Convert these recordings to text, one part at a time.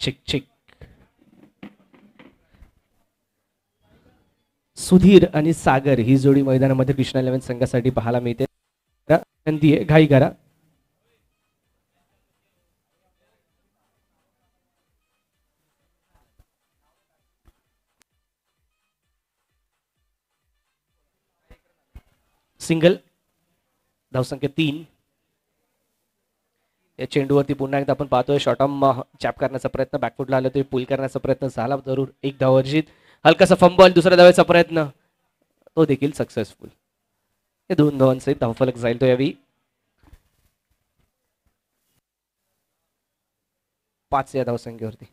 चिक चिक. सुधीर आणि सागर ही जोडी मैदानामध्ये कृष्णा 11 संघासाठी पाहायला मिळते. विनंती आहे, घाई करा. सिंगल, धावसंख्या 3. या चेंडूवरती पुन्हा एकदा आपण पाहतोय शॉर्ट आर्म चॅप करण्याचा प्रयत्न, बॅकफुटला आलं तरी पुल करण्याचा प्रयत्न झाला जरूर. एक धाव अर्जित. हलकासा फंबल, दुसऱ्या धावेचा प्रयत्न, तो देखील सक्सेसफुल. हे 2 धावांसहित धावफलक जाईल तो यावी. 5 या धावसंख्येवरती.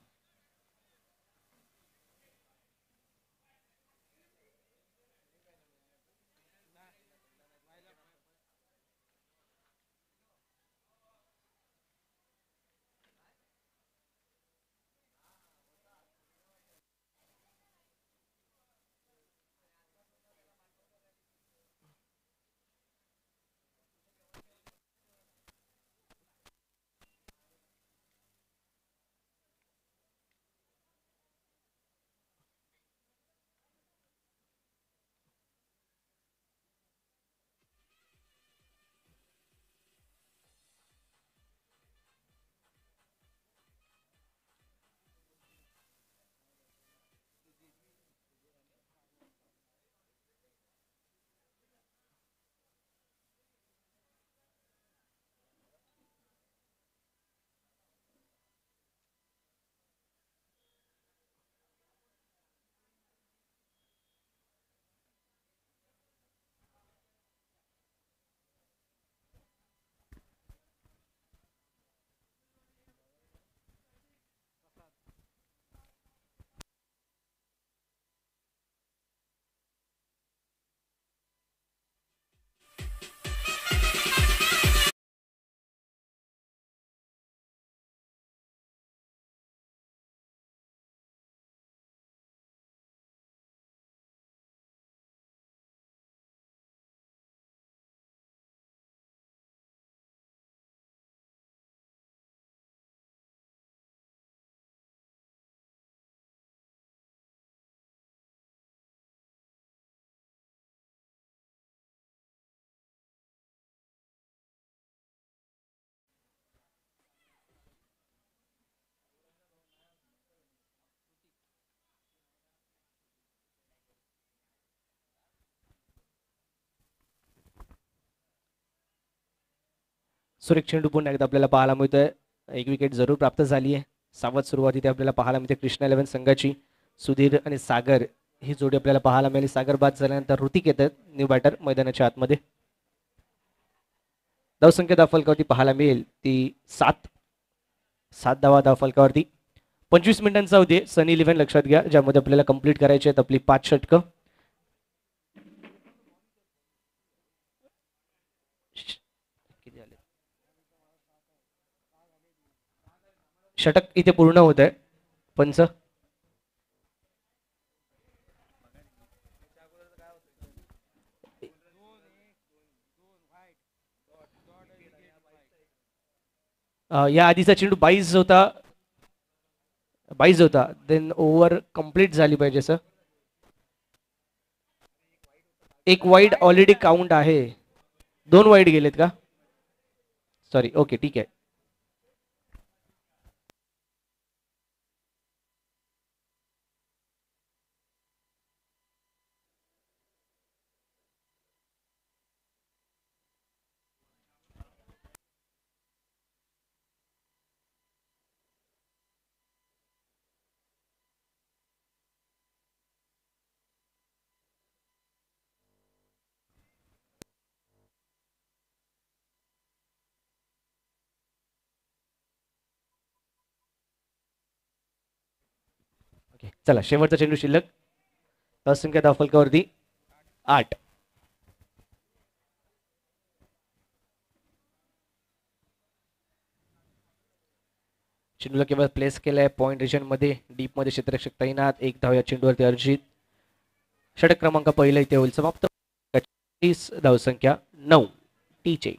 सुरेख चेंडू पुन्हा एकदा आपल्याला पाहायला मिळतोय. एक विकेट जरूर प्राप्त झाली आहे. सावध सुरुवात इथे आपल्याला पाहायला मिळते कृष्णा 11 संघाची. सुधीर आणि सागर ही जोडी आपल्याला पाहायला मिळाली. सागर बाद झाल्यानंतर ऋतिक येतात न्यू बॅटर मैदानाच्या आतमध्ये. धावसंख्या धावफलकावरती पाहायला मिळेल ती 7 धावा धावफलकावरती. 25 मिनिटांचा अवधी सनी 11 लक्षात घ्या, ज्यामध्ये आपल्याला कंप्लीट करायची आहेत आपली 5 षटकं. षटक इथे पूर्ण होत आहे. पंच या आधीचा चेंडू 22 होता. देन ओव्हर कंप्लीट झाली पाहिजे सर. एक वाईड ऑलरेडी काउंट आहे. 2 वाईड गेलेत का? सॉरी, ओके ठीक आहे. ओके चला, शेवटचा चेंडू शिल्लक. धावसंख्या धावफलकावरती 8. चेंडूला केवळ प्लेस केलाय पॉइंट रिजन मध्ये. डीप मध्ये क्षेत्ररक्षक तैनात. 1 धाव या चेंडूवरती अर्जित. षटक क्रमांक पहिला इथे होईल समाप्त. 30 धावसंख्या 9 टीचे.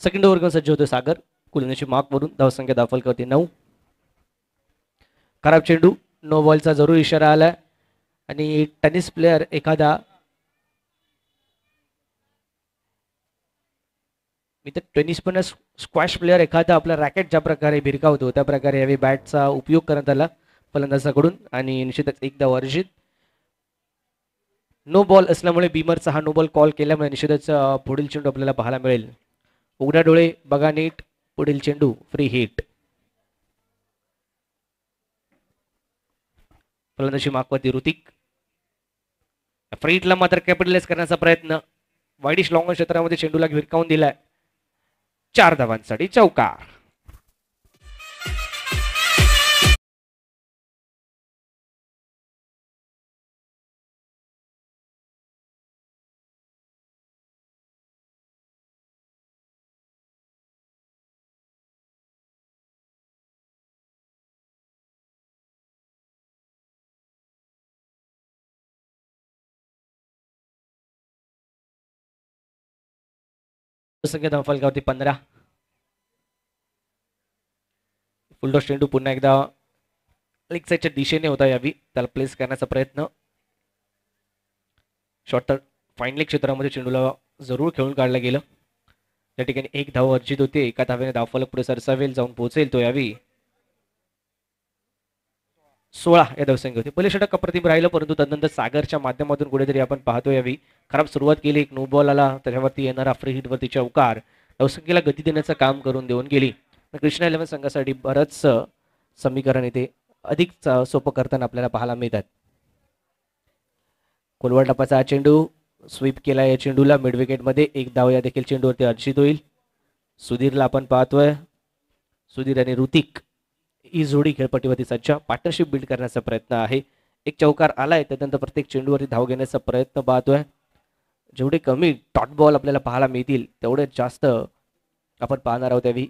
सेकंड ओव्हर सज्ज होतो सागर. कुलनेशी मार्क वरून धावसंख्या दाफलकावरती 9. खराब चेंडू, नो बॉलचा जरूर इशारा आलाय आणि टेनिस प्लेअर एखादा इथे टेनिस पण स्क्वॅश प्लेअर एखादा आपला रॅकेट ज्या प्रकारे भिरकावतो त्या प्रकारे यावेळी बॅटचा उपयोग करण्यात आला फलंदाजाकडून आणि निश्चितच एकदा वर्जित. नो बॉल असल्यामुळे बीमरचा हा नो बॉल कॉल केल्यामुळे निश्चितच पुढील चेंडू आपल्याला पाहायला मिळेल. उघड्या डोळे बघा नीट, पुढील चेंडू फ्री हिट. फलंदाजी मार्कवरती ऋतिक. फ्री हिटला मात्र कॅपिटलाइज करण्याचा प्रयत्न, वाईडिश लॉंग क्षेत्रामध्ये चेंडूला भिरकावून दिलाय. 4 धावांसाठी चौकार. संख्या धावफलकावरती 15. फुलटॉस चेंडू पुन्हा एकदा लेग साईडच्या दिशेने होता यावी, त्याला प्लेस करण्याचा प्रयत्न. शॉर्ट फाईनली क्षेत्रामध्ये चेंडूला जरूर खेळून काढलं गेलं. त्या ठिकाणी 1 धाव अर्जित होते. एका धावेने धावफलक पुढे सरसावेल, जाऊन पोहोचेल तो यावी. 16 या धावसंख्या होती. पहिले षटक अप्रतिम राहिलं, परंतु तदनंतर सागरच्या माध्यमातून कुठेतरी आपण पाहतो यावी खराब सुरुवात केली. एक नो बॉल आला, त्याच्यावरती येणारा फ्री हिट वरती चौकार धावसंख्येला गती देण्याचं काम करून देऊन गेली. कृष्णा 11 संघासाठी बरंच समीकरण इथे अधिक सोपं करताना आपल्याला पाहायला मिळतात. कोलवर टप्पाचा हा चेंडू स्वीप केला या चेंडूला मिड विकेटमध्ये. 1 धाव या देखील चेंडूवरती अर्जित होईल. सुधीरला आपण पाहतोय, सुधीर आणि ऋतिक ही जोडी खेळपट्टीवरती सज्ज, पार्टनरशिप बिल्ड करण्याचा प्रयत्न आहे. एक चौकार आलाय, त्यानंतर प्रत्येक चेंडूवरती धाव घेण्याचा प्रयत्न पाहतोय. जेवढे कमी डॉट बॉल आपल्याला पाहायला मिळतील तेवढे जास्त आपण पाहणार आहोत. यावी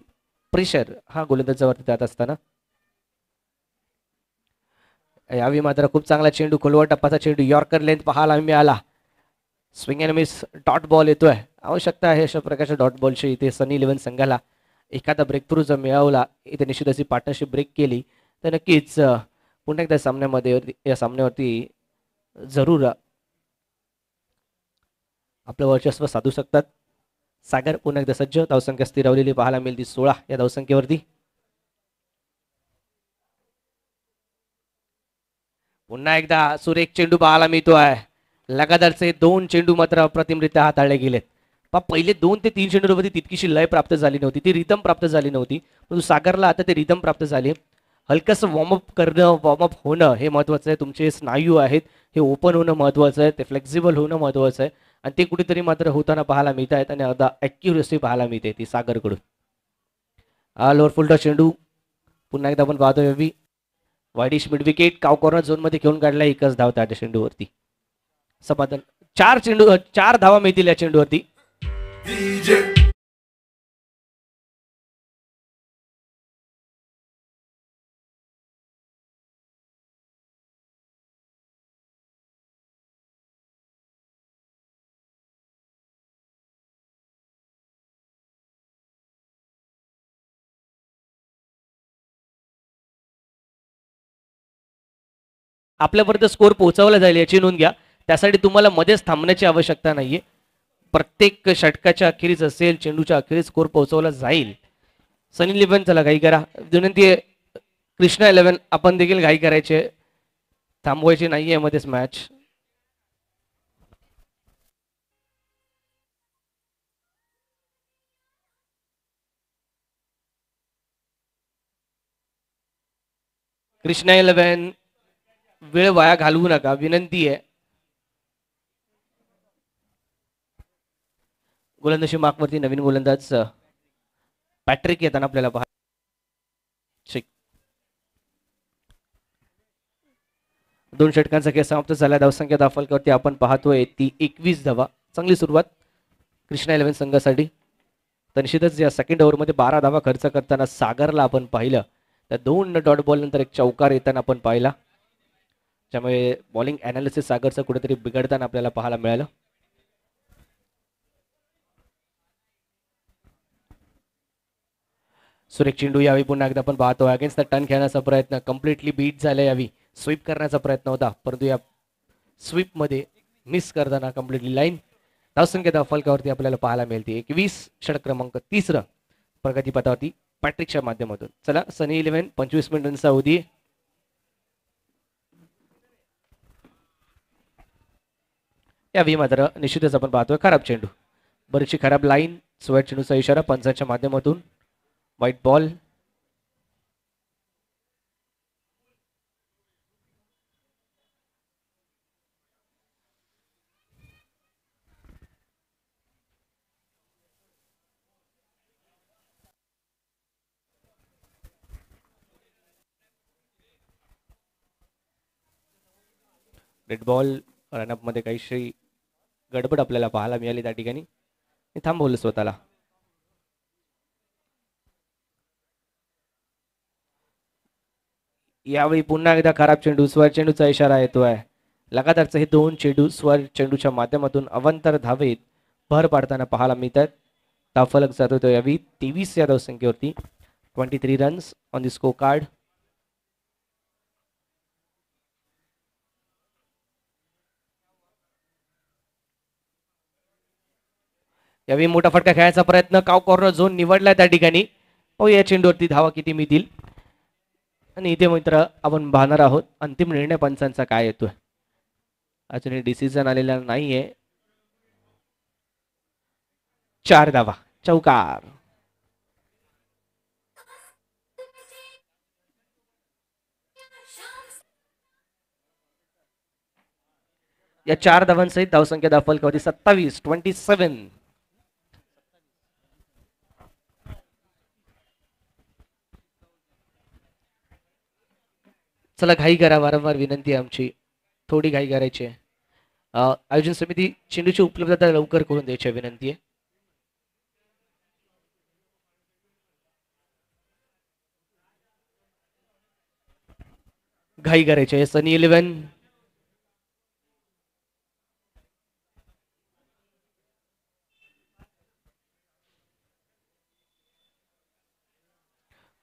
प्रेशर हा गोलंदाजावरती जात असताना यावी मात्र खूप चांगला चेंडू, खोलवर टप्पाचा चेंडू, यॉर्कर लेंथ पाहायला मिळाला. Swing and miss dot ball येतोय. आवश्यकता आहे अशा प्रकारच्या डॉट बॉलची इथे सनी 11 संघाला. एखादा ब्रेक थ्रू जर मिळवला, इथे निश्चित अशी पार्टनरशिप ब्रेक केली तर नक्कीच पुन्हा एकदा या सामन्यावरती जरूर आपलं वर्चस्व साधू शकतात. सागर पुन्हा एकदा सज्ज, धावसंख्या स्थिरावलेली पाहायला मिळते 16 या धावसंख्येवरती. पुन्हा एकदा सुरेख चेंडू पाहायला मिळतो आहे. लगातारचे 2 चेंडू मात्र अप्रतिमरित्या हाताळले गेलेत. पहिले 2 ते 3 चेंडूवरती तितकीशी लय प्राप्त झाली नव्हती, ती रिदम प्राप्त झाली नव्हती, परंतु सागरला आता ते रिदम प्राप्त झाली. हलकंसं वॉर्मअप करणं, वॉर्मअप होणं हे महत्त्वाचं आहे. तुमचे स्नायू आहेत हे ओपन होणं महत्त्वाचं आहे, ते फ्लेक्झिबल होणं महत्त्वाचं आहे आणि ते कुठेतरी मात्र होताना पाहायला मिळत आहेत आणि आता ॲक्युरेसी पाहायला मिळते ती सागरकडून. लोअर फुलटॉ चेंडू पुन्हा एकदा आपण पाहतो यावी. वाईडिश मिड विकेट, काव कॉर्नर झोनमध्ये खेळून काढला. 1च धाव त्या चेंडूवरती. समाधान. 4 धावा मिळतील या चेंडूवरती. आपल्यापर्यंत स्कोर पोहोचवला जाईल याची नोंद घ्या. त्यासाठी तुम्हाला मध्येच थांबण्याची आवश्यकता नाहीये. प्रत्येक षटकाच्या अखेरीस असेल, चेंडूच्या अखेरीस स्कोर पोहोचवला जाईल. सनी 11 चला घाई करा, विनंती आहे. कृष्णा 11 आपण देखील घाई करायचे, थांबवायची नाहीये मध्येच मॅच. कृष्णा 11 वेळ वाया घालवू नका, विनंती आहे. गोलंदाजी मार्कवरती नवीन गोलंदाज पॅट्रिक येताना आपल्याला पहा. 2 षटकांचा खेळ समाप्त झाला. धावसंख्या दाफलकावरती आपण पाहतोय ती 21 धावा. चांगली सुरुवात कृष्णा 11 संघासाठी. तर निश्चितच या सेकंड ओव्हरमध्ये 12 धावा खर्च करताना सागरला आपण पाहिलं, त्या 2 डॉट बॉल नंतर एक चौकार येताना आपण पाहिला, त्यामुळे बॉलिंग ॲनालिसिस सागरचं कुठेतरी बिघडताना आपल्याला पाहायला मिळालं. सुरेख चेंडू यावी पुन्हा एकदा आपण पाहतो अगेन्स्ट द टर्न खेळण्याचा प्रयत्न कम्प्लिटली बीट झाला यावी स्वीप करण्याचा प्रयत्न होता परंतु या स्वीप मध्ये मिस करताना कम्प्लिटली लाईन धावसंख्या फलकावरती आपल्याला पाहायला मिळते 21 षटक क्रमांक 3 प्रगतीपथावरती पॅट्रिकच्या माध्यमातून. चला सनी 11 25 मिनिटांचा अवधी. यावेळी मात्र निश्चितच आपण पाहतोय खराब चेंडू बरीचशी खराब लाईन स्वेट चेंडूचा इशारा पंचांच्या माध्यमातून white ball. Red ball run-up मध्ये काहीशी गडबड आपल्याला पाहायला मिळाली त्या ठिकाणी थांबवलं स्वतःला. यावेळी पुन्हा एकदा खराब चेंडू स्वर चेंडूचा इशारा येतोय. लगातारचे हे 2 चेंडू स्वर चेंडूच्या माध्यमातून अवांतर धावेत भर पाडताना पाहायला मिळतात. धावफलक जातो यावेळी 23 या धावसंख्येवरती 23 runs on the score card. यावेळी मोठा फटका खेळायचा प्रयत्न काव कॉर्नर झोन निवडलाय त्या ठिकाणी. या चेंडूवरती धावा किती मिळतील आणि इथे मित्र आपण पाहणार आहोत अंतिम निर्णय पंचांचा काय येतोय. अजूनही डिसिजन आलेला नाहीये. 4 धावा चौकार. या 4 धावांसहित धावसंख्या दाफलकावरती 27. चला घाई करा वारंवार विनंती आहे आमची थोडी घाई करायची आहे. आयोजन समिती चेंडूची उपलब्धता लवकर करून द्यायची विनंती आहे. घाई करायची आहे. सनी 11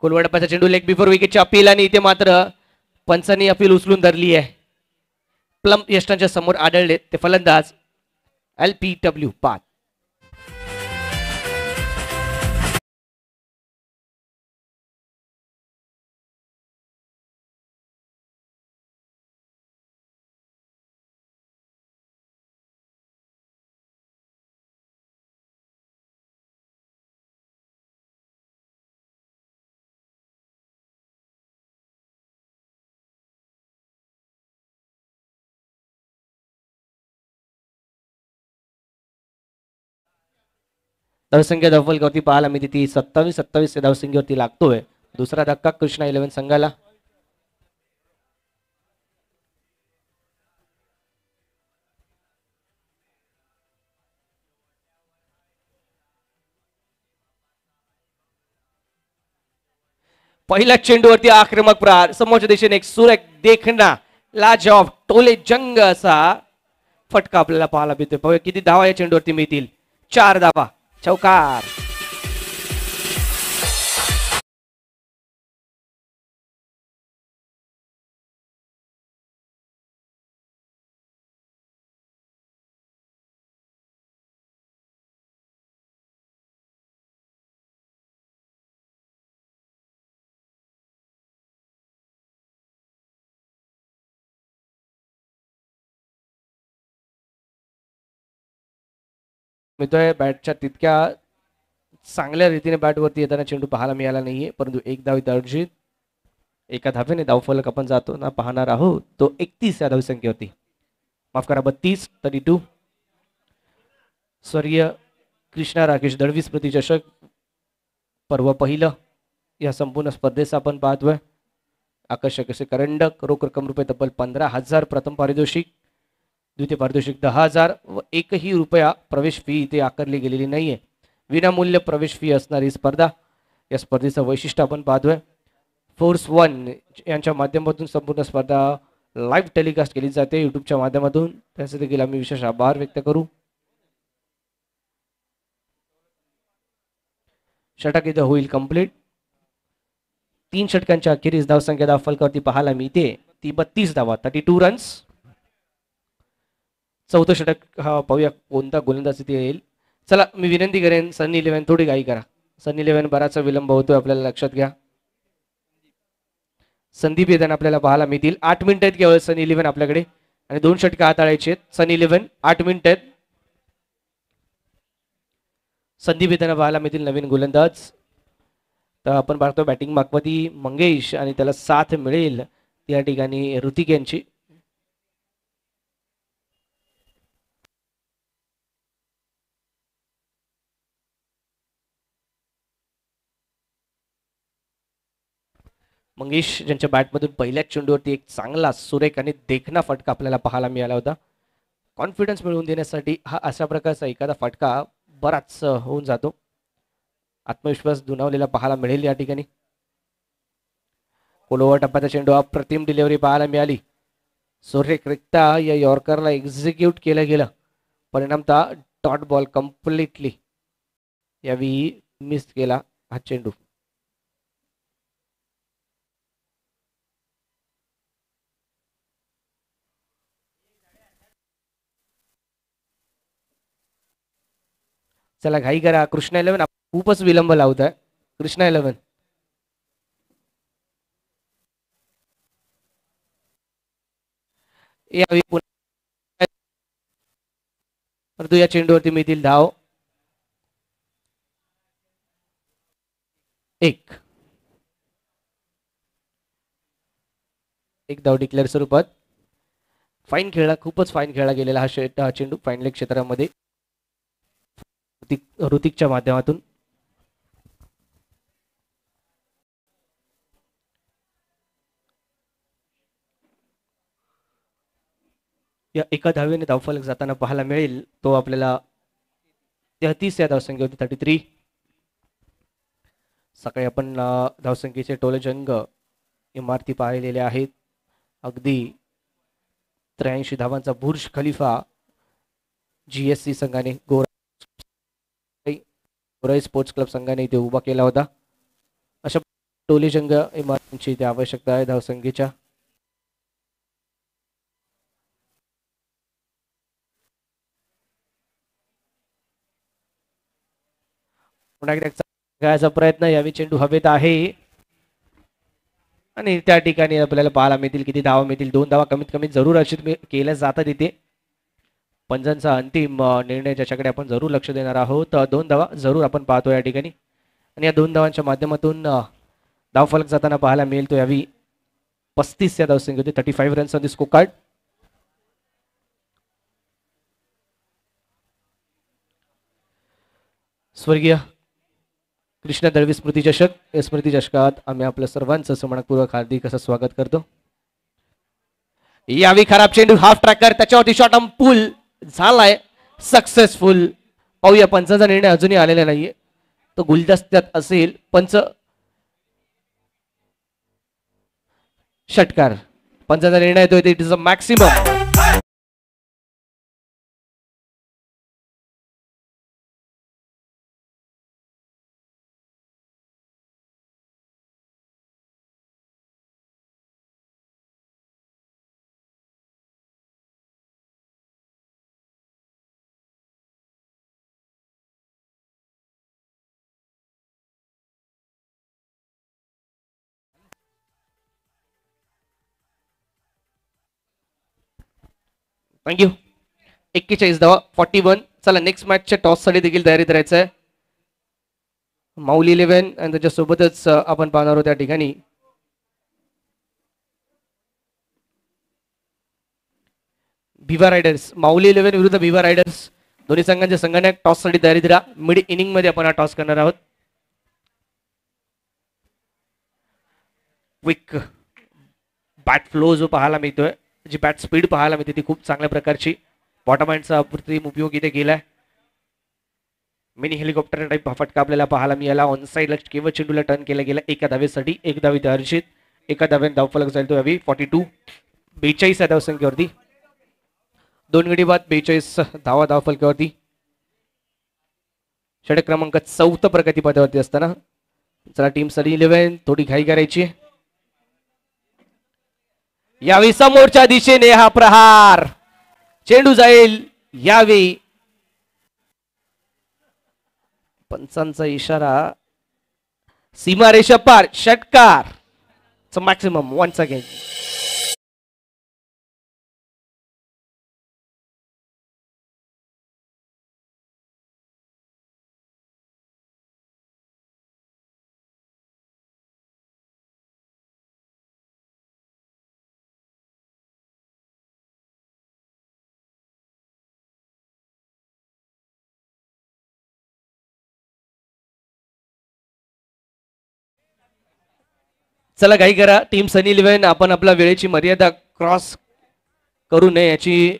कोलवाडपाचा चेंडू लेग बिफोर विकेटची अपील आणि इथे मात्र पंचांनी अपील उचलून धरली आहे. प्लम यष्टांच्या समोर आढळले ते फलंदाज LPW 5. धावसंख्या धावफलकावरती पाहायला मिळते ती 27 धावसंख्येवरती लागतोय. दुसरा धक्का कृष्णा 11 संघाला. पहिल्या चेंडूवरती आक्रमक प्रहार समोरच्या दिशेने एक सुरेख देखणा लाजवाब टोले जंग असा फटका आपल्याला पाहायला मिळतोय. किती धावा या चेंडूवरती मिळतील? 4 धावा चौकार. मिळतोय बॅटच्या तितक्या चांगल्या रीतीने बॅटवरती येताना चेंडू पाहायला मिळाला नाहीये परंतु एक धाव इथे अर्जित. एका धावेने धावफलक आपण जातो ना पाहणार आहोत तो 31 या धावसंख्येवरती माफ करा 32. स्वर्गीय कृष्णा राकेश दळवी स्मृती चषक पर्व पहिलं या संपूर्ण स्पर्धेचा आपण पाहतोय. आकर्षक असे करंडक रोख रक्कम रुपये तब्बल 15,000 प्रथम पारितोषिक द्वितीय पारितोषिक 10,000 व एकही रुपया प्रवेश फी इथे आकारली गेलेली नाहीये. विनामूल्य प्रवेश फी असणारी स्पर्धा. या स्पर्धेचं वैशिष्ट्य आपण पाहतोय फोर्स 1 यांच्या माध्यमातून संपूर्ण स्पर्धा लाईव्ह टेलिकास्ट केली जाते युट्यूबच्या माध्यमातून. त्यासाठी देखील आम्ही विशेष आभार व्यक्त करू. षटक इथं होईल कंप्लीट. 3 षटकांच्या अखेरीस धावसंख्या धावफलकावरती पाहायला मिळते ती 32 धावा, 32 रन्स. चौथं षटक हा पाहूया कोणता गोलंदाज इथे येईल. चला मी विनंती करेन सनी इलेव्हन थोडी घाई करा. सनी इलेव्हन बराचसा विलंब होतोय आपल्याला लक्षात घ्या. संदीप येताना आपल्याला पाहायला मिळतील. 8 मिनिटं आहेत केवळ सनी इलेव्हन आपल्याकडे आणि 2 षटकं हाताळायचे आहेत. सनी इलेव्हन 8 मिनिटं आहेत. संदीप येताना पाहायला मिळतील नवीन गोलंदाज. तर आपण पाहतो बॅटिंग मागवती मंगेश आणि त्याला साथ मिळेल त्या ठिकाणी ऋतिक यांची. मंगेश ज्यांच्या बॅटमधून पहिल्याच चेंडूवरती एक चांगला सुरेख आणि देखणा फटका आपल्याला पाहायला मिळाला होता. कॉन्फिडन्स मिळवून देण्यासाठी हा अशा प्रकारचा एखादा फटका बराच होऊन जातो. आत्मविश्वास दुणावलेला पाहायला मिळेल या ठिकाणी. कोलोवर टप्प्याचा चेंडू अप्रतिम डिलिव्हरी पाहायला मिळाली. सुरेखरित्या या यॉर्करला एक्झिक्यूट केलं गेलं. परिणामतः डॉट बॉल कम्प्लिटली यावेळी मिस केला हा चेंडू. चला घाई करा. कृष्णा इलेव्हन खूपच विलंब लावत आहे. कृष्णा इलेव्हन यावेळी परंतु या चेंडूवरती मिळतील धाव. एक धाव डिक्लेअर स्वरूपात. फाईन खेळला, खूपच फाईन खेळला गेलेला हा चेंडू फाईन लेग क्षेत्रामध्ये ऋतिकच्या माध्यमातून. या एका धावेने धावफलक जाताना पाहायला मिळेल तो आपल्याला 33 या धावसंख्येवरती 33. सकाळी आपण धावसंख्येचे टोलजंग इमारती पाहिलेल्या आहेत. अगदी 83 धावांचा बुर्ज खलिफा GSC संघाने गोराई स्पोर्ट्स क्लब संघाने इथे उभा केला होता. अशा टोलेजंग इमारतींची इथे आवश्यकता आहे धावसंख्येच्या. खेळायचा प्रयत्न यावेळी चेंडू हवेत आहे आणि त्या ठिकाणी आपल्याला पाहायला मिळतील किती धावा मिळतील. 2 धावा कमीत कमी जरूर अशी केल्या जातात इथे. पंजांचा अंतिम निर्णय ज्याच्याकडे आपण जरूर लक्ष देणार आहोत. 2 धावा जरूर आपण पाहतो या ठिकाणी आणि या 2 धावांच्या माध्यमातून धावफलक जाताना पाहायला मिळेल तो यावेळी 35 या धावसंख्येत 35 runs on the score card. स्वर्गीय कृष्णा दळवी स्मृती चषक. या स्मृती चषकात आम्ही आपल्या सर्वांचं समनपूर्वक हार्दिक असं स्वागत करतो. यावेळी खराब चेंडू हाफ ट्रॅकर त्याच्यावरती शॉट पूल झालाय सक्सेसफुल. पाहूया पंचाचा निर्णय अजूनही आलेला नाहीये. तो गुलदस्त्यात असेल. पंच षटकार पंचाचा निर्णय येतोय. It is a maximum. Thank you. 41 धावा 41. चला नेक्स्ट मॅचच्या टॉस साठी देखील तयारी करायचं आहे. माऊली 11 आणि त्याच्यासोबतच आपण पाहणार आहोत त्या ठिकाणी भिवा रायडर्स. माऊली 11 विरुद्ध भिवा रायडर्स. दोन्ही संघांच्या संघाने टॉस साठी तयारी करा. मिड इनिंग मध्ये आपण हा टॉस करणार आहोत. क्विक बॅट फ्लो जो पाहायला मिळतोय, जी बॅट स्पीड पाहायला मिळते ती खूप चांगल्या प्रकारची. बॉटम हँडचा अप्रतिम उपयोग इथे केलाय. मिनी हेलिकॉप्टर टाईप फटका आपल्याला पाहायला मिळाला. ऑन साईडला केवळ चेंडूला टर्न केला गेला एका धावेसाठी. 1 धाव इथे हर्षित. एका धावेने धावफलक जाईल तो यावी 42. 42 या धावसंख्येवरती 2 गडी बाद 42 धावा धावफलकावरती. षटक क्रमांक 4 प्रगतीपथावरती असताना चला टीम सनी 11 थोडी घाई करायची. यावेळी समोरच्या दिशेने हा प्रहार, चेंडू जाईल यावेळी. पंचांचा इशारा, सीमारेषा पार, षटकार. Maximum once again. चला घाई करा टीम सनी 11. आपण आपल्या वेळेची मर्यादा क्रॉस करू नये याची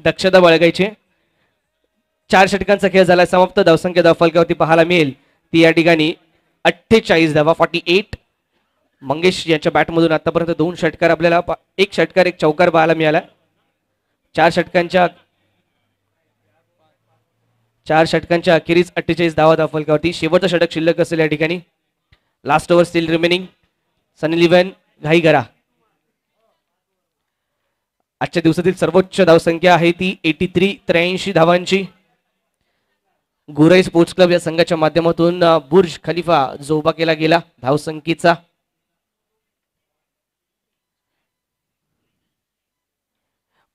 दक्षता बाळगायची. 4 षटकांचा खेळ झाला समाप्त. धावसंख्या धावफलकावरती पाहायला मिळेल ती या ठिकाणी 48 धावा, 48. मंगेश यांच्या बॅटमधून आतापर्यंत 2 षटकार आपल्याला, 1 षटकार 1 चौकार पाहायला मिळाला. 4 षटकांच्या अखेरीस 48 धावा धावफलकावरती. शेवटचं षटक शिल्लक असेल या ठिकाणी. Last over still remaining. Sunny 11 घाई करा. आजच्या दिवसातील सर्वोच्च धावसंख्या आहे ती 83 धावांची. गुराई स्पोर्ट्स क्लब या संघाच्या माध्यमातून बुर्ज खलिफा जो उभा केला गेला धावसंख्येचा.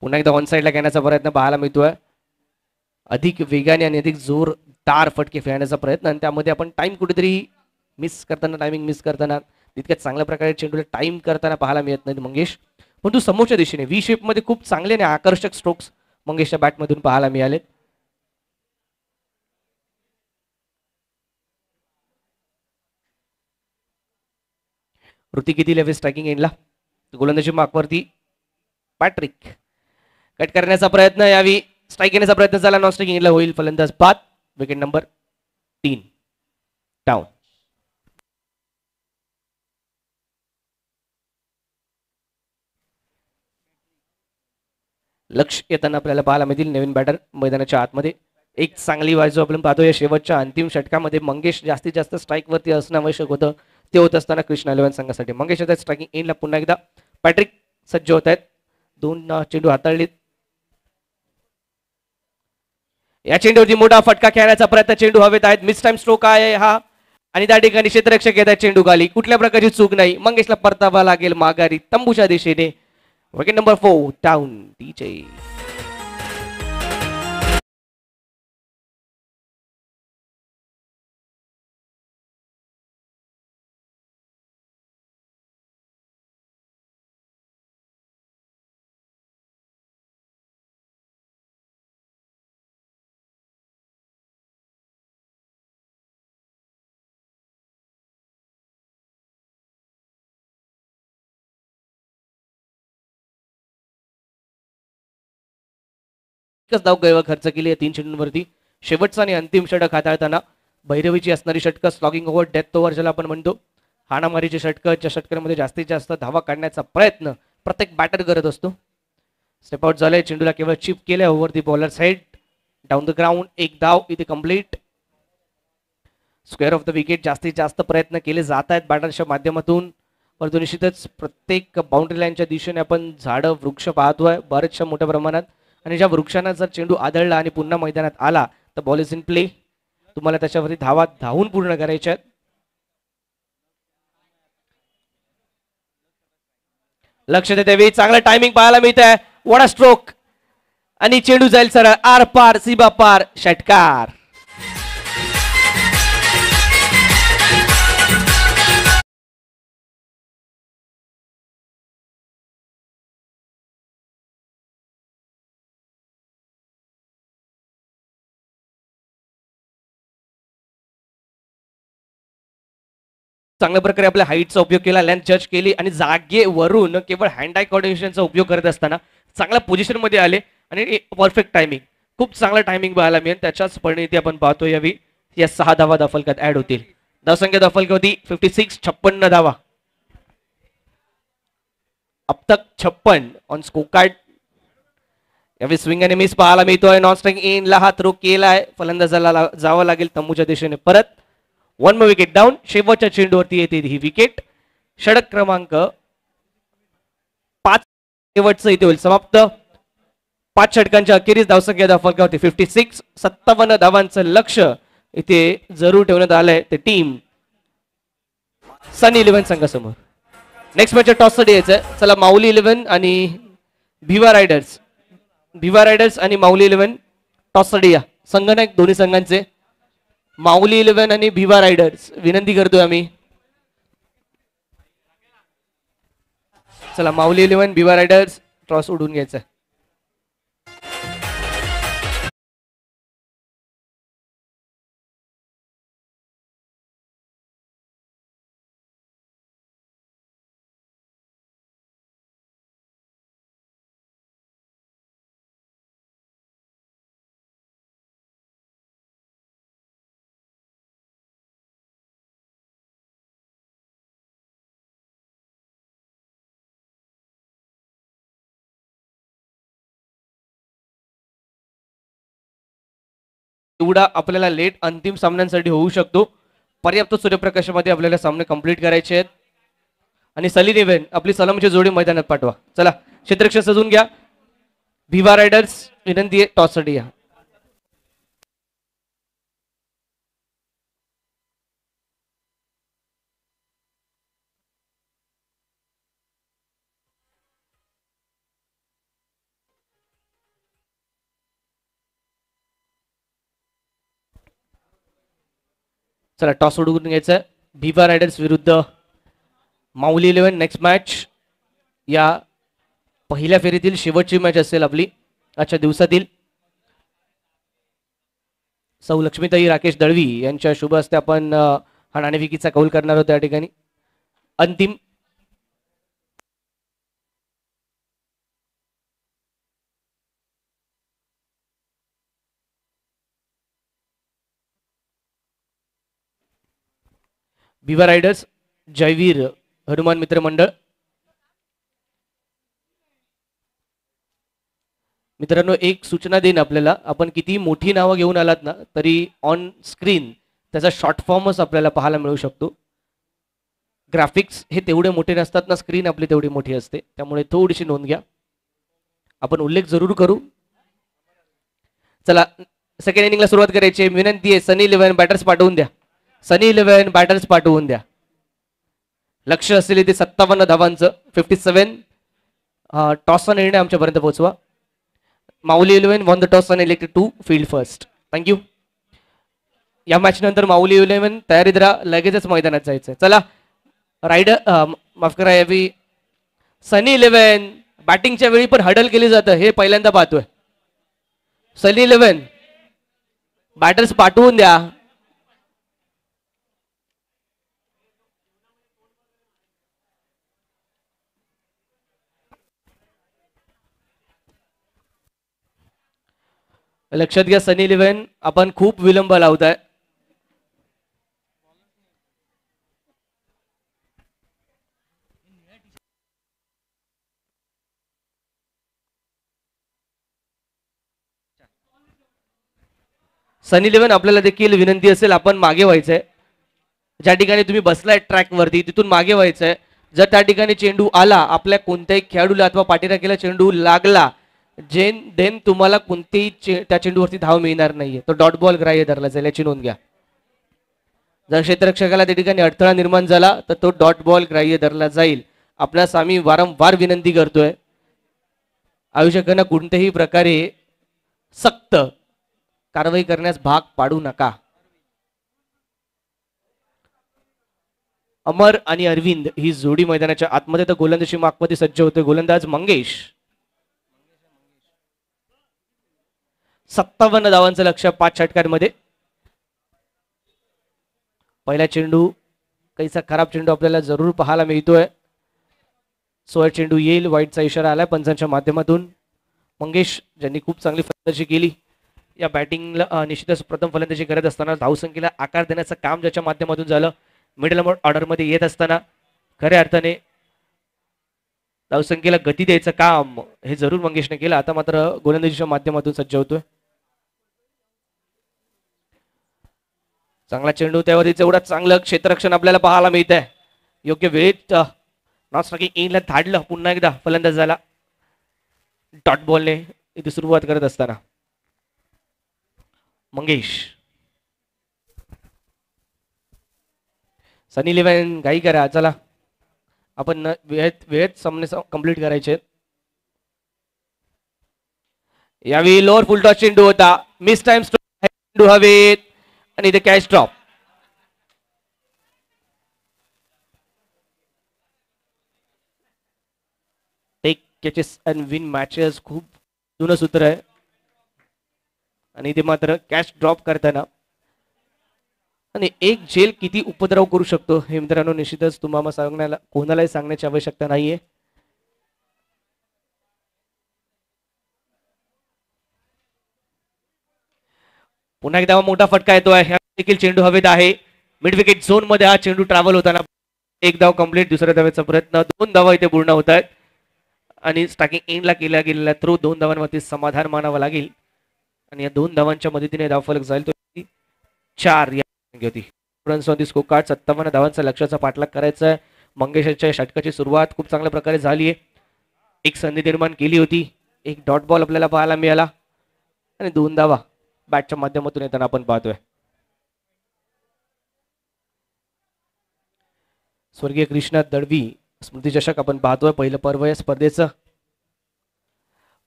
पुन्हा एकदा ऑन साइडला घेण्याचा प्रयत्न पाहायला मिळतोय. अधिक वेगाने आणि अधिक जोरदार फटके फेकण्याचा प्रयत्न, आणि त्यामध्ये आपण टाइम कुठेतरी टायमिंग मिस करताना तितक्या चांगल्या प्रकारे चेंडूला टाइम करताना पाहायला मिळत नाही मंगेश. पण तू समोरच्या दिशेने व्ही शेप मध्ये खूप चांगले आणि आकर्षक स्ट्रोक्स मंगेशच्या बॅटमधून पाहायला मिळाले. ऋतिक किती लेव्हल स्ट्रायकिंग एंडला. गोलंदाजी मार्कवरती पॅट्रिक. कट करण्याचा प्रयत्न, यावी स्ट्राईक घेण्याचा प्रयत्न झाला, नॉन स्ट्रायकिंग एंडला होईल. फलंदाज बाद. Wicket number 3 down. लक्ष येताना आपल्याला पाहायला मिळतील नवीन बॅटर मैदानाच्या आतमध्ये. एक चांगली बाजू आपण पाहतो या शेवटच्या अंतिम षटकामध्ये. मंगेश जास्तीत जास्त स्ट्राईक वरती असणं आवश्यक होतं, ते होत असताना कृष्णा 11 संघासाठी मंगेश आता स्ट्रायकिंग एंडला पुन्हा एकदा पॅट्रिक सज्ज होत आहेत. 2 चेंडू हाताळलेत. या चेंडूवरती मोठा फटका खेळण्याचा प्रयत्न, चेंडू हवेत आहेत. मिस टाइम स्ट्रोक आहे हा, आणि त्या ठिकाणी क्षेत्ररक्षक येत आहेत चेंडू खाली. कुठल्या प्रकारची चूक नाही, मंगेशला परतावा लागेल माघारी तंबूच्या दिशेने. Wicket number 4 down. डीजे धाव खर्च केली 3 चेंडूंवरती. शेवटचा आणि अंतिम षटक हाताळताना भैरवीची असणारी षटकं, स्लॉगिंग ओव्हर, डेथ ओव्हर ज्याला आपण म्हणतो, हाणामारीची षटकं, ज्या षटकांमध्ये जास्तीत जास्त धावा काढण्याचा प्रयत्न प्रत्येक बॅटर करत असतो. स्टेप आउट झालंय, चेंडूला केवळ चिप केलंय over the bowler side, down the ground. 1 धाव इथे complete. Square of the wicket. जास्तीत जास्त प्रयत्न केले जात आहेत बॅटरच्या माध्यमातून, परंतु निश्चितच प्रत्येक बाउंड्री लाईनच्या दिशेने आपण झाडं वृक्ष पाहतोय बरेचशा मोठ्या प्रमाणात, आणि ज्या वृक्षांना जर चेंडू आदळला आणि पुन्हा मैदानात आला तर बॉल इज इन प्ले. तुम्हाला त्याच्यावरती धावा धावून पूर्ण करायच्या आहेत. लक्ष देते, चांगला टायमिंग पाहायला मिळत आहे. वडा स्ट्रोक, आणि चेंडू जाईल सरळ आर पार, सीबा पार, षटकार. चांगल्या प्रकारे आपल्या हाईटचा उपयोग केला, लेंथ जज केली, आणि जागेवरून केवळ हँड आय कोऑर्डिनेशनचा उपयोग करत असताना चांगल्या पोझिशन मध्ये आले आणि परफेक्ट टायमिंग. खूप चांगला टायमिंग पाहायला मिळेल. त्याच्याच परिणिती आपण पाहतो यावी या 6 धावा धावफलकात ऍड होतील. धावसंख्या धावफलक होती 56, 56 धावा. अब तक 56 ऑन स्कोर कार्ड. यावेळी स्विंग आणि मिस पाहायला मिळतोय. नॉन स्ट्राइक एंडला हा थ्रो केलाय, फलंदाजाला जावं लागेल तंबूच्या दिशेने परत. One more wicket down. शेवटच्या चेंडूवरती येते ही विकेट. षटक क्रमांक 5 शेवटचं इथे होईल समाप्त. 5 षटकांच्या अखेरीस धावसंख्या फलकावरती 56. 57 धावांचं लक्ष इथे जरूर ठेवण्यात आलंय ते टीम सनी 11 संघासमोर. नेक्स्ट मॅच टॉससाठी यायचंय. चला माऊली 11 आणि भिवा रायडर्स. भिवा रायडर्स आणि माऊली 11 टॉससाठी या. संघनायक दोन्ही संघांचे माऊली 11 आणि भिवा रायडर्स. विनंती करतोय आम्ही. चला माऊली 11 भिवा रायडर्स टॉस उडून घ्यायचं. एवढा आपल्याला लेट अंतिम सामन्यांसाठी होऊ शकतो. पर्याप्त सूर्यप्रकाशामध्ये आपल्याला सामने कंप्लीट करायचे आहेत. आणि सलीन 11 आपली सलामीची जोडी मैदानात पाठवा. चला क्षेत्ररक्षण सजून घ्या. भिवा रायडर्स विनंती आहे टॉससाठी या. चला टॉस उडवून घ्यायचं. भिवा रायडर्स विरुद्ध माऊली 11. नेक्स्ट मॅच या पहिल्या फेरीतील शेवटची मॅच असेल आपली आजच्या दिवसातील. सौ लक्ष्मीताई राकेश दळवी यांच्या शुभ हस्ते आपण हा नाणेफेकीचा कौल करणार होतो या ठिकाणी. अंतिम भिवा रायडर्स जयवीर हनुमान मित्र मंडळ. मित्रांनो एक सूचना देईन आपल्याला. आपण किती मोठी नावं घेऊन आलात ना तरी ऑन स्क्रीन त्याचा शॉर्ट फॉर्मच आपल्याला पाहायला मिळू शकतो. ग्राफिक्स हे तेवढे मोठे नसतात ना, स्क्रीन आपली तेवढी मोठी असते. त्यामुळे थोडीशी नोंद घ्या. आपण उल्लेख जरूर करू. चला सेकंड इनिंगला सुरुवात करायची. विनंती आहे सनी 11 बॅटर्स पाठवून द्या. सनी 11 बॅटर्स पाठवून द्या. लक्ष असेल ते 57 धावांचं 57. टॉसचा निर्णय आमच्यापर्यंत पोहोचवा. Mauli 11 won the toss and elected to field first. Thank you. या मॅच नंतर माऊली 11 तयारीत राहा. लगेचच मैदानात जायचंय. चला रायडर माफ करा यावी सनी 11 बॅटिंगच्या वेळी पण हडल केली जातं हे पहिल्यांदा पाहतोय. सनी 11 बॅटर्स पाठवून द्या. लक्षात घ्या सनी 11 आपण खूप विलंब लावताय. सनी 11 आपल्याला देखील विनंती असेल आपण मागे व्हायचंय. ज्या ठिकाणी तुम्ही बसलाय ट्रॅक वरती तिथून मागे व्हायचंय. जर त्या ठिकाणी चेंडू आला आपल्या कोणत्याही खेळाडूला अथवा पाठीराखीला चेंडू लागला देन तुम्हाला कोणतेही त्या चेंडूवरती धाव मिळणार नाहीये. तो डॉट बॉल ग्राह्य धरला जाईल याची नोंद घ्या. जर क्षेत्ररक्षकाला त्या ठिकाणी अडथळा निर्माण झाला तर तो डॉट बॉल ग्राह्य धरला जाईल. आपल्यास आम्ही वारंवार विनंती करतोय आयोजकांना कोणत्याही प्रकारे सक्त कारवाई करण्यास भाग पाडू नका. अमर आणि अरविंद ही जोडी मैदानाच्या आतमध्ये तर गोलंदाजी मागमध्ये सज्ज होते. गोलंदाज मंगेश 57 धावांचं लक्ष 5 षटकांमध्ये. पहिला चेंडू काहीसा खराब चेंडू आपल्याला जरूर पाहायला मिळतोय. सोळा चेंडू येईल. वाईटचा इशारा आलाय पंचांच्या माध्यमातून. मंगेश ज्यांनी खूप चांगली फलंदाजी केली या बॅटिंगला निश्चितच प्रथम फलंदाजी करत असताना धावसंख्येला आकार देण्याचं काम ज्याच्या माध्यमातून झालं. मिडल ऑर्डरमध्ये येत असताना खऱ्या अर्थाने धावसंख्येला गती द्यायचं काम हे जरूर मंगेशने केलं. आता मात्र गोलंदाजीच्या माध्यमातून सज्ज होतोय. चांगला चेंडू त्यावरती तेवढा चांगलं क्षेत्ररक्षण आपल्याला पाहायला मिळत आहे. योग्य वेळेत नॉट स्ट्रायकिंग इनला धाडलं. पुन्हा एकदा फलंदाज झाला डॉट बॉलने इथे सुरुवात करत असताना. मंगेश सनी लिव्हन घाई करा, चला आपण वेळेत सामने कंप्लीट करायचे. यावेळी लोअर फुल टॉस चेंडू होता. मिस टाइम चेंडू हवेत आणि इथे catch drop. Take catches and win matches खूप जुनं सूत्र आहे आणि इथे मात्र कॅच ड्रॉप करताना आणि एक झेल किती उपद्रव करू शकतो हे मित्रांनो निश्चितच तुम्हाला सांगण्याला कोणालाही सांगण्याची आवश्यकता नाहीये. पुन्हा एकदा मोठा फटका येतोय. देखील चेंडू हवेत आहे. मिड विकेट झोन मध्ये हा चेंडू ट्रॅव्हल होताना एक धाव कंप्लीट. दुसऱ्या धावेचा प्रयत्न. 2 धावा इथे पूर्ण होत आहेत आणि स्ट्रायकिंग एंडला केला गेलेला थ्रो 2 धावांवरती समाधान मानावं लागेल आणि या 2 धावांच्या मदतीने धावफलक जाईल तो 4 या होती. Runs on the score card. 57 धावांचा लक्ष्याचा पाठलाग करायचा आहे. मंगेशच्या षटकाची सुरुवात खूप चांगल्या प्रकारे झाली आहे. एक संधी निर्माण केली होती. एक डॉट बॉल आपल्याला पाहायला मिळाला आणि 2 धावा बॅटच्या माध्यमातून येताना आपण पाहतोय. स्वर्गीय कृष्णा दळवी स्मृती चषक आपण पाहतोय. पहिलं पर्व या स्पर्धेचं.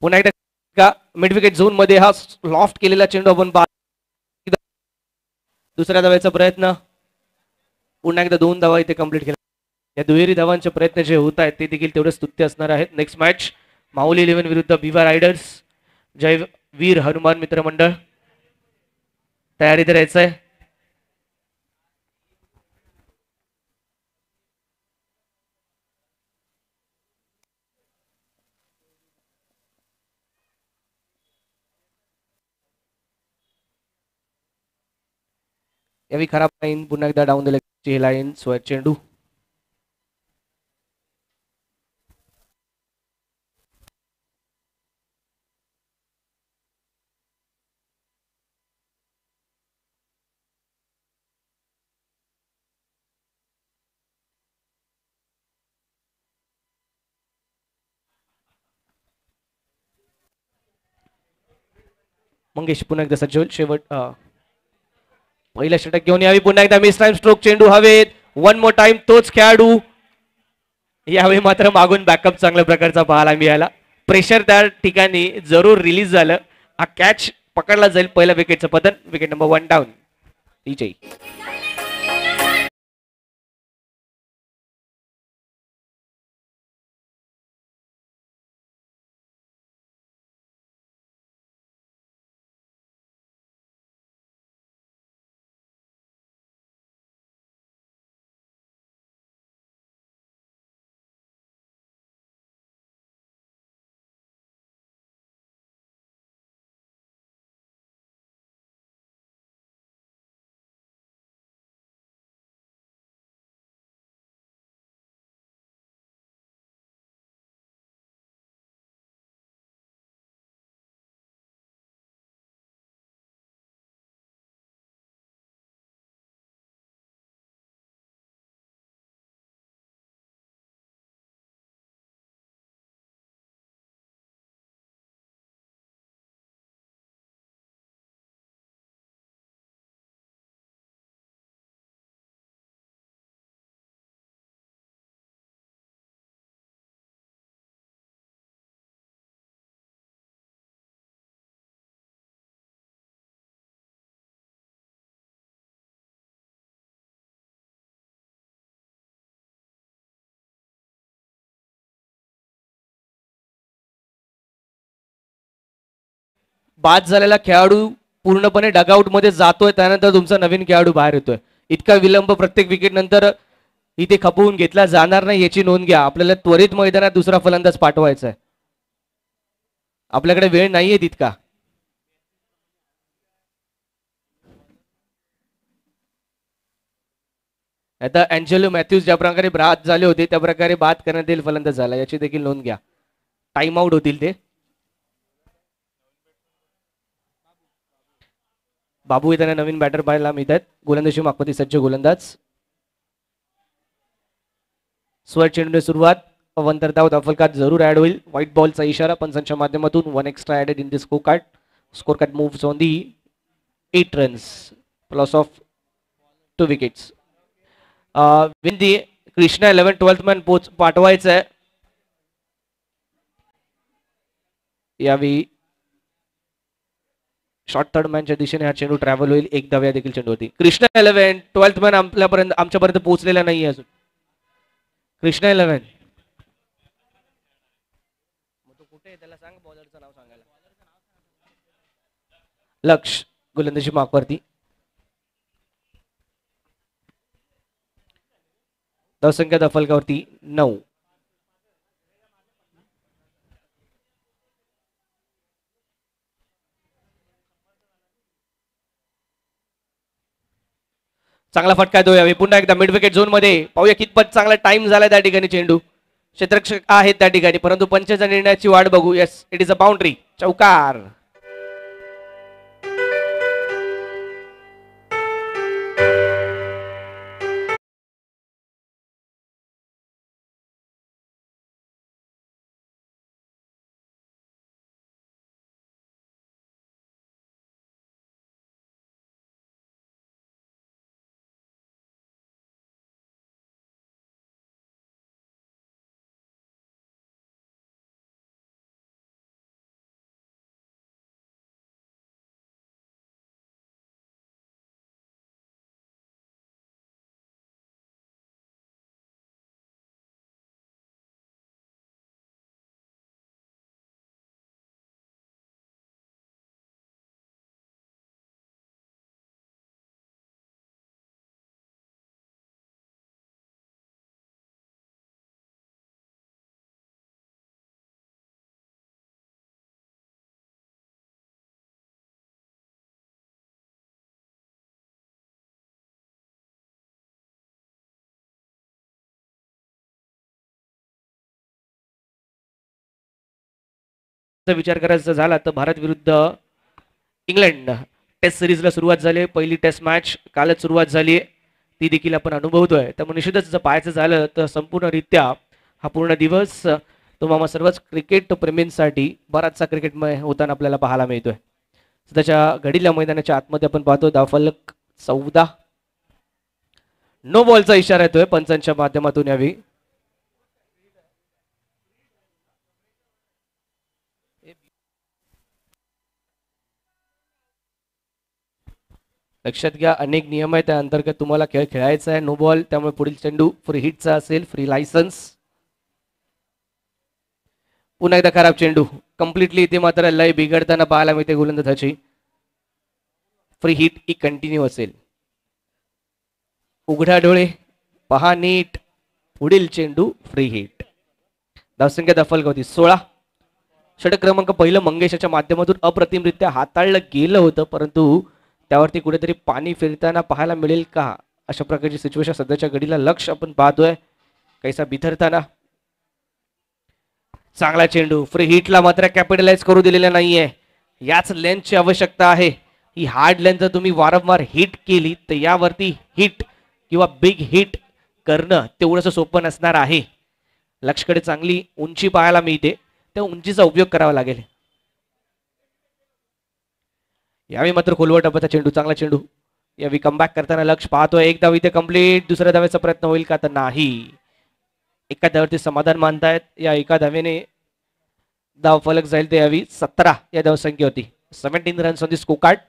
पुन्हा एकदा मिड विकेट झोन मध्ये हा लॉफ्ट केलेला चेंडू आपण पाहतो. दुसऱ्या धावेचा प्रयत्न. पुन्हा एकदा 2 धावा इथे कंप्लीट केला. या दुहेरी धावांचे प्रयत्न जे होत आहेत ते देखील तेवढे स्तुत्य असणार आहेत. नेक्स्ट मॅच माहुली 11 विरुद्ध विवा रायडर्स. जय वीर हनुमान मित्र मंडळ तयारीत राहायचंय. यावी खराब लाईन. पुन्हा एकदा डाऊन दिली लाईन. स्वर चेंडू मंगेश पुन्हा एकदा सज्ज शेवट पहिला षटक घेऊन यावी. पुन्हा एकदा मिस टाइम स्ट्रोक चेंडू हवेत. 1 मोर टाइम तोच खेळाडू. यावेळी मात्र मागून बॅकअप चांगल्या प्रकारचा पाहायला मिळाला. प्रेशर त्या ठिकाणी जरूर रिलीज झालं. हा कॅच पकडला जाईल. पहिल्या विकेटचं पतन. Wicket number 1 down. विजयी बाद झालेला खेळाडू पूर्णपणे डगआउट मध्ये जातोय. त्यानंतर तुमचा नवीन खेळाडू बाहेर येतोय. इतका विलंब प्रत्येक विकेट नंतर इथे खपवून घेतला जाणार नाही याची नोंद घ्या. आपल्याला त्वरित मैदानात दुसरा फलंदाज पाठवायचा आहे. आपल्याकडे वेळ नाहीये तितका. आता अँजेलो मॅथ्यूज ज्या प्रकारे बाद झाले होते त्या प्रकारे बाद करण्यात येईल फलंदाज झाला याची देखील नोंद घ्या. टाइम आउट होतील ते. बाबू येताना नवीन बॅटर पाहायला मिळत आहेत. गोलंदाजी मागपती सज्ज गोलंदाज. स्वर चेंडूने सुरुवात. अवंतर धाव फलकात जरूर ऍड होईल. व्हाईट बॉलचा इशारा पंचांच्या माध्यमातून. 1 extra added in the score card. Score card moves on the 8 runs. Loss of 2 wickets. Vindi Krishna 11 12th man पाठवायचं आहे. यावेळी शॉर्ट थर्ड मॅनच्या दिशेने हा चेंडू ट्रॅव्हल होईल. एक धाव्या देखील चेंडूवरती. कृष्णा 11 12th मॅन आमच्यापर्यंत पोहोचलेला नाही अजून. कृष्णा 11 कुठे त्याला सांग बॉलरचं नाव सांगायला. लक्ष गोलंदाजी मार्कवरती. धावसंख्या फलकावरती 9. चांगला फटका देऊ यावे. पुन्हा एकदा मिड विकेट झोन मध्ये. पाहूया कितपत चांगला टाइम झाला त्या ठिकाणी. चेंडू क्षेत्ररक्षक आहेत त्या ठिकाणी, परंतु पंचाच्या निर्णयाची वाट बघू. Yes, it is a boundary. चौकार. विचार करायचा झाला तर भारत विरुद्ध इंग्लंड टेस्ट सिरीजला सुरुवात झाली. पहिली टेस्ट मॅच कालच सुरुवात झाली. ती देखील आपण अनुभवतोय. त्यामुळे निश्चितच जर पाहायचं झालं तर संपूर्णरित्या हा पूर्ण दिवस तो मामा सर्वच क्रिकेट प्रेमींसाठी बराचसा क्रिकेटमय होताना आपल्याला पाहायला मिळतोय. सध्याच्या घडीला मैदानाच्या आतमध्ये आपण पाहतो धावफलक 14. नो बॉलचा इशारा येतोय पंचांच्या माध्यमातून. यावी लक्षात घ्या, अनेक नियम आहेत. त्या अंतर्गत तुम्हाला खेळ खेळायचा आहे. नो बॉल, त्यामुळे पुढील चेंडू फ्री हिटचा असेल. Free licence. पुन्हा एकदा खराब चेंडू. कम्प्लिटली इथे मात्र लय बिघडताना पाहायला मिळते गोलंदाजाची. फ्री हिट ही कंटिन्यू असेल. उघडा डोळे, पहा नीट. पुढील चेंडू फ्री हिट. धावसंख्या दफल होती 16. षटक क्रमांक पहिलं मंगेशाच्या माध्यमातून अप्रतिमरित्या हाताळलं गेलं होतं, परंतु त्यावरती कुठेतरी पाणी फिरताना पाहायला मिळेल का, अशा प्रकारची सिच्युएशन सध्याच्या घडीला लक्ष आपण पाहतोय कैसा बिथरताना. चांगला चेंडू. फ्री हिटला मात्र कॅपिटलाइज करू दिलेला नाहीये. याच लेंथची आवश्यकता आहे. ही हार्ड लेंथ जर तुम्ही वारंवार हिट केली तर यावरती हिट किंवा बिग हिट करणं तेवढंसं सोपं नसणार आहे. लक्षकडे चांगली उंची पाहायला मिळते, त्या उंचीचा उपयोग करावा लागेल. यावेळी मात्र खोलवर टप्प्याचा चेंडू. चांगला चेंडू. यावेळी कमबॅक करताना लक्ष पाहतोय. एक धाव इथे कंप्लीट. दुसऱ्या धावेचा प्रयत्न होईल का, तर नाही. एका धावेवरती समाधान मानतायत. या एका धावेने धाव फलक जाईल ते यावी 17 या धावसंख्या होती. 17 runs on the score card.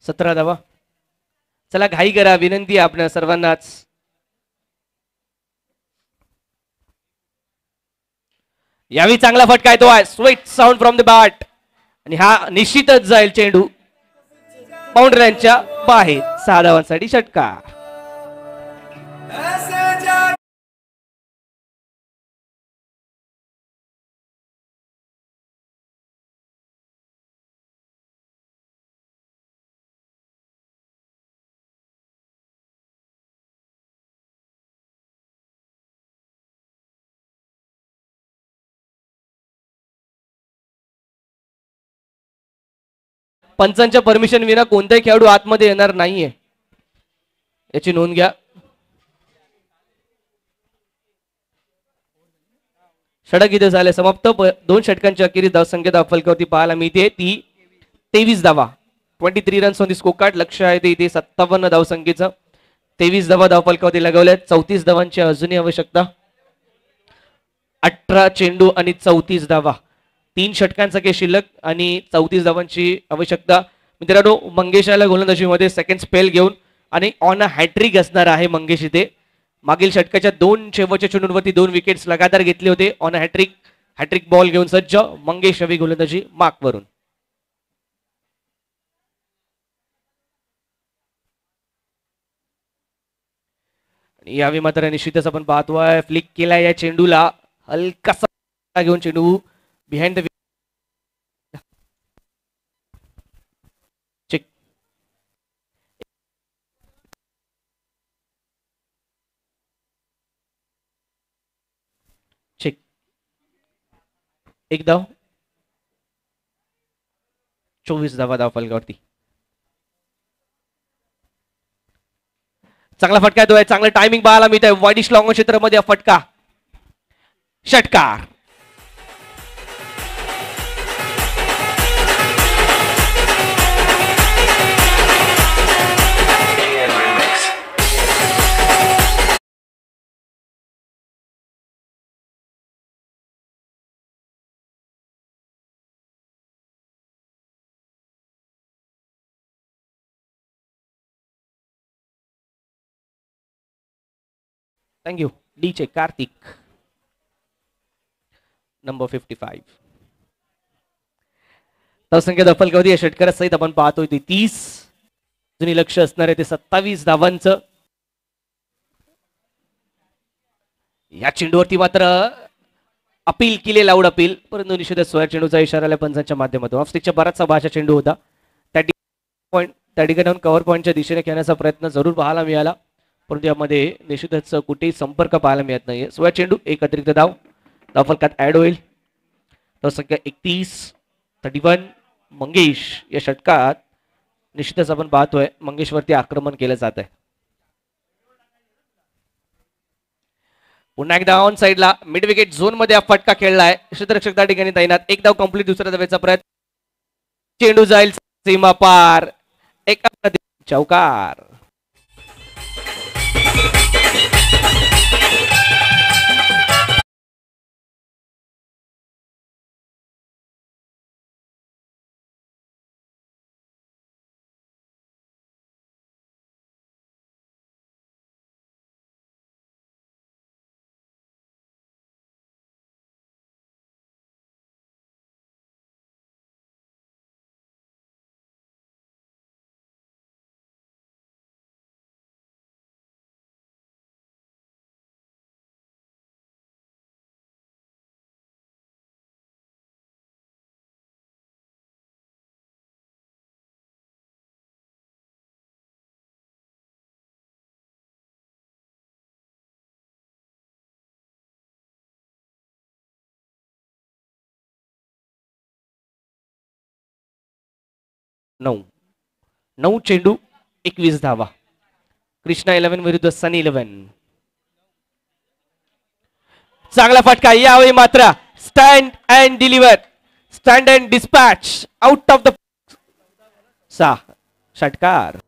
सतरा धावा. चला घाई करा, विनंती आहे आपल्या सर्वांनाच. यावेळी चांगला फटका येतो आहे. Sweet sound from the bat, आणि हा निश्चितच जाईल चेंडू बाउंड्रीच्या बाहेर. 6 धावांसाठी षटकार. पंचांच्या परमिशन विना कोणताही खेळाडू आतमध्ये येणार नाहीये, याची नोंद घ्या. षटक इथे झाले समाप्त. 2 षटकांच्या अखेरीस धावसंख्या धावफलकावरती पाहायला मिळते ती 23 धावा. 23 runs on the score card. लक्ष आहे ते इथे 57 धावसंख्येचं. 23 धावा धावफलकावरती लगवल्या. 34 धावांची अजूनही आवश्यकता. 18 चेंडू आणि 34 धावा. 3 षटकांचा खेळ शिल्लक आणि 34 धावांची आवश्यकता. मित्रांनो, मंगेश आला गोलंदाजीमध्ये सेकंड स्पेल घेऊन आणि ऑन अ हॅट्रिक असणार आहे मंगेश इथे. मागील षटकाच्या 2 शेवटच्या चेंडूंवरती 2 विकेट्स लगातार घेतले होते. ऑन अ हॅट्रिक बॉल घेऊन सज्ज मंगेश रवी गोलंदाजी मार्कवरून. यावेळी मात्र निश्चितच आपण पाहतोय फ्लिक केला या चेंडूला. हलकासा घेऊन चेंडू बिहाइंड द चेक. चेक. एक धाव. 24 धावा धावफलकावरती. चांगला फटका येतोय. चांगलं टायमिंग पाहायला मिळत आहे. वाईडिश लॉंग क्षेत्रामध्ये फटका. षटकार. थँक्यू. डी चे कार्तिक नंबर 55. धावसंख्या दफलकावधी या षटकारासहित आपण पाहतोय ते 30. जुनी लक्ष असणार आहे ते 27 धावांचं. या चेंडूवरती मात्र अपील केले, लाऊड अपील, परंतु निषेध सोया चेंडूचा इशारा आला पंचांच्या माध्यमातून. ऑफ स्टिकच्या बराचसा भाषा चेंडू होता. त्या ठिकाणी कव्हर पॉईंटच्या दिशेने खेळण्याचा प्रयत्न जरूर पाहायला मिळाला, परंतु यामध्ये निश्चितच कुठेही संपर्क पाहायला मिळत नाहीये. सोया चेंडू, एक अतिरिक्त धाव धावफलकात ऍड होईल. धावसंख्या 31. 31. मंगेश या षटकात निश्चितच आपण पाहतोय मंगेशवरती आक्रमण केलं जात आहे. पुन्हा एकदा ऑन साइडला मिड विकेट झोन मध्ये फटका खेळलाय. क्षेत्ररक्षक त्या ठिकाणी तैनात. एक धाव कंप्लीट. दुसऱ्या धावेचा प्रयत्न. चेंडू जाईल सीमा पार. एका चौकार. नऊ चेंडू 21 धावा. कृष्णा 11 विरुद्ध सनी 11. चांगला फटका. यावेळी मात्र stand and deliver, stand and dispatch out of the 6. षटकार.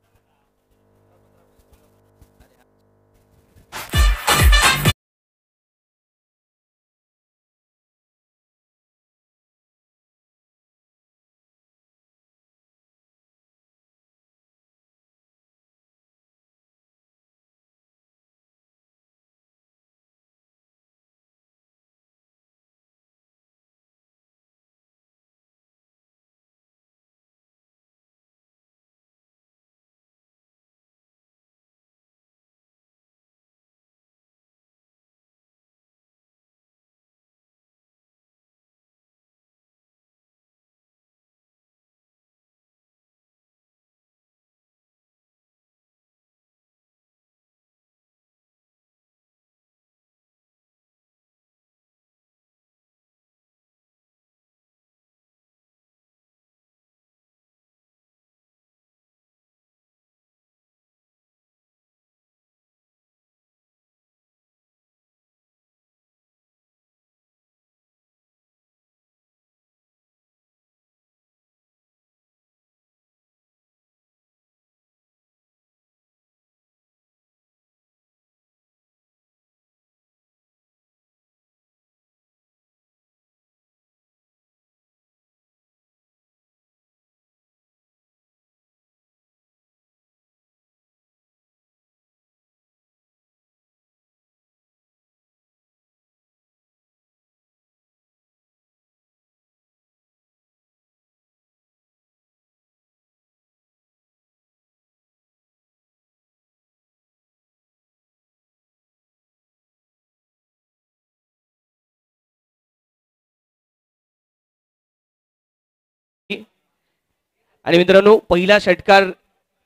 आणि मित्रांनो पहिला षटकार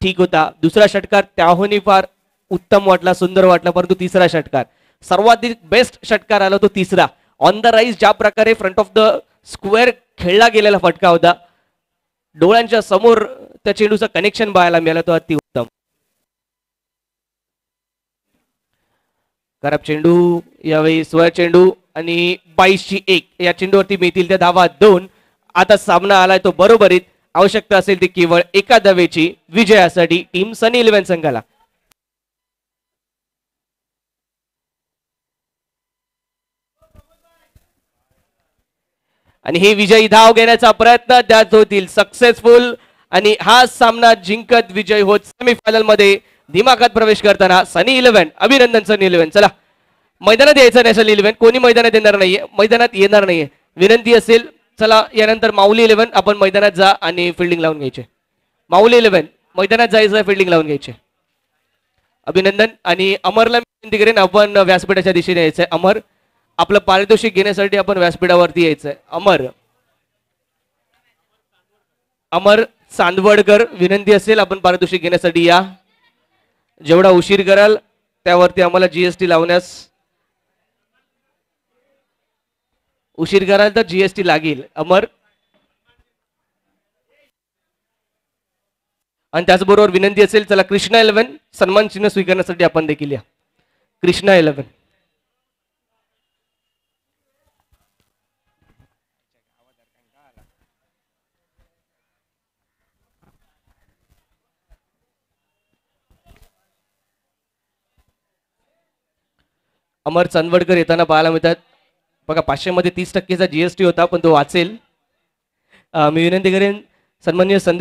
ठीक होता, दुसरा षटकार त्याहूनही फार उत्तम वाटला, सुंदर वाटला, परंतु तिसरा षटकार सर्वाधिक बेस्ट षटकार आला तो तिसरा. ऑन द राईज ज्या प्रकारे फ्रंट ऑफ द स्क्वेअर खेळला गेलेला फटका होता, डोळ्यांच्या समोर त्या चेंडूचं कनेक्शन पाहायला मिळालं, तो अति उत्तम. खराब चेंडू यावेळी स्वर चेंडू आणि 22-1 या चेंडूवरती मिळतील त्या धावा 2. आता सामना आलाय तो बरोबरीत. आवश्यकता असेल ती केवळ एका धावेची विजयासाठी टीम सनी 11 संघाला. आणि हे विजयी धाव घेण्याचा प्रयत्न त्यात होतील सक्सेसफुल आणि हा सामना जिंकत विजय होत सेमीफायनल मध्ये दिमागात प्रवेश करताना सनी 11. अभिनंदन सनी 11. चला मैदानात यायचं नॅशनल 11, कोणी मैदानात येणार नाहीये, मैदानात येणार नाहीये. विनंती असेल चला यानंतर माऊली 11 आपण मैदानात जा आणि फिल्डिंग लावून घ्यायचे. माऊली 11 मैदानात जायचं, फिल्डिंग लावून घ्यायचे. अभिनंदन. आणि अमरला विनंती करेन आपण व्यासपीठाच्या दिशेने यायचंय. अमर आपलं पारितोषिक घेण्यासाठी आपण व्यासपीठावरती यायचंय. अमर चांदवडकर विनंती असेल आपण पारितोषिक घेण्यासाठी या. जेवढा उशीर कराल त्यावरती आम्हाला जीएसटी लावण्यास, उशीर कराल तर जीएसटी लागेल. अमर. आणि त्याचबरोबर विनंती असेल चला कृष्णा 11 सन्मान चिन्ह स्वीकारण्यासाठी आपण देखील या. कृष्णा 11. अमर चांदवडकर येताना पाहायला मिळतात बघा. 500 मध्ये 30% जीएसटी होता पण तो वाचेल. मी विनंती करेन सन्माननीय संदेश